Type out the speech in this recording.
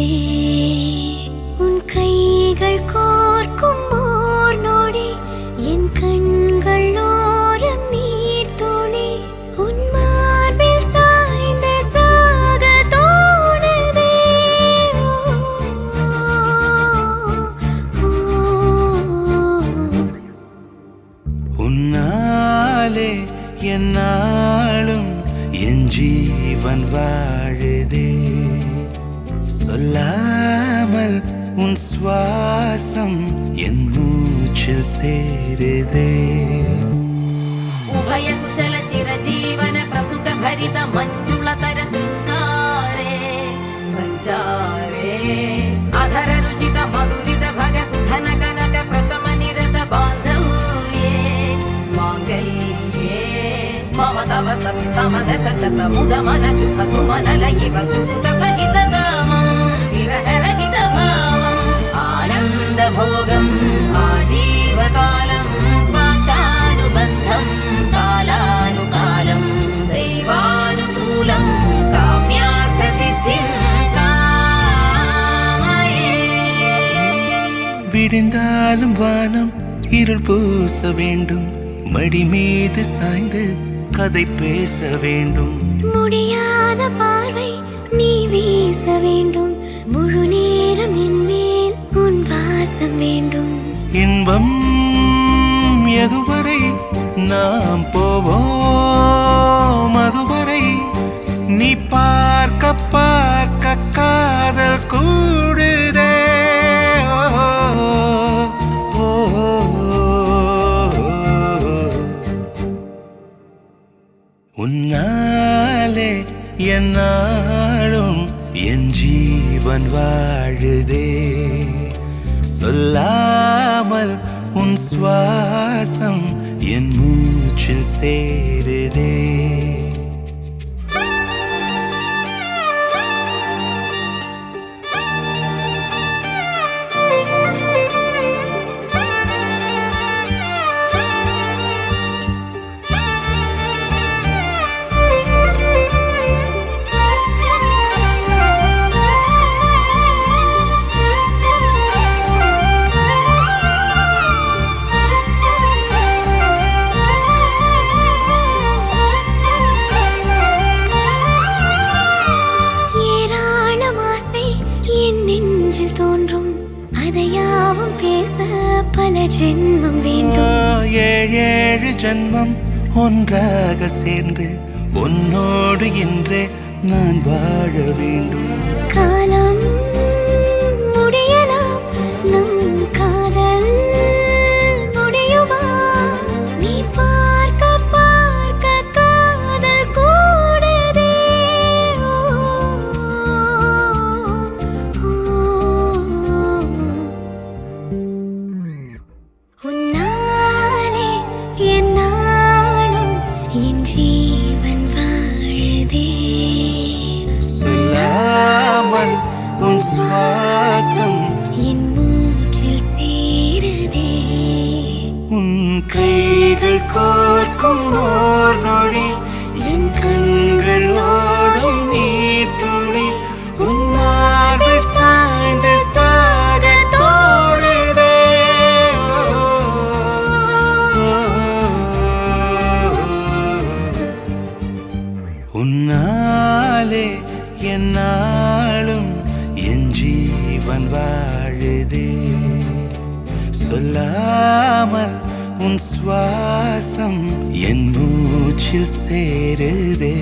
சேருதே உன் கைகள் கோர்க்கும் ஓர் நொடி என் கண்கள் ஓரம் நீர் துளி உன் மார்பில் சாய்ந்து சாக தோணுதே உன்னாலே என்னாலும் என் ஜீவன் வாழுதே சொல்லாமல் உன் சுவாசம் என் மூச்சில் சேருதே उभय कुशल चिरजीवन प्रसुख भरित मंजुलतर शृंगारे संचारे अधर रुचित मधुरित भग सुधन कनक प्रशम निरत बांधव्ये मांगल्ये मम तव सति समदश शत मुद मन शुभ सुमन लयिव सुसुत सहित कामं विरह रहित भावम् आनंद भोगम् आजीवकालं पाशानुबन्धं कालानुकालं दैवानुकूलं काम्यार्थ सिद्धिं कामये விடிந்தாலும் வானம் இருள் பூச வேண்டும் மடி மீது சாய்ந்து கதை பேச வேண்டும் முடியாத பார்வை நீ வீச வேண்டும் முழு நேரம் என் மேல் உன் வாசம் வேண்டும் இன்பம் எதுவரை நாம் போவோம் அதுவரை நீ பார்க்க பார்க்க காதல் கூடுதே ஓ, ஓ, உன்னாலே என்னாலும் என் ஜீவன் வாழுதே சொல்லாமல் உன் சுவாசம் என் மூச்சில் சேருதே நெஞ்சில் தோன்றும் அதையாவும் பேச பல ஜென்மம் வேண்டும் ஏழு ஜென்மம் ஒன்றாக சேர்ந்து உன்னோடு இன்றே நான் வாழ வேண்டும் காலம் முடியலாம் நம் காதல் முடியுமா நீ பார்க்க பார்க்க காதல் கூடுதே உன்னாலே என்னாலும் என் ஜீவன் வாழுதே சொல்லாமல் உன் சுவாசம் என் மூச்சில் சேருதே உன் கைகள் கோர்க்கும் ஓர் நொடி என் கண்கள் ஓடும் நீர் துளி உன் மார்பில் சாய்ந்து சாக தோணுதே உன்னாலே என்னாலும் என் ஜீவன் வாழுதே சொல்லாமல் உன் சுவாசம் என் மூச்சில் சேருதே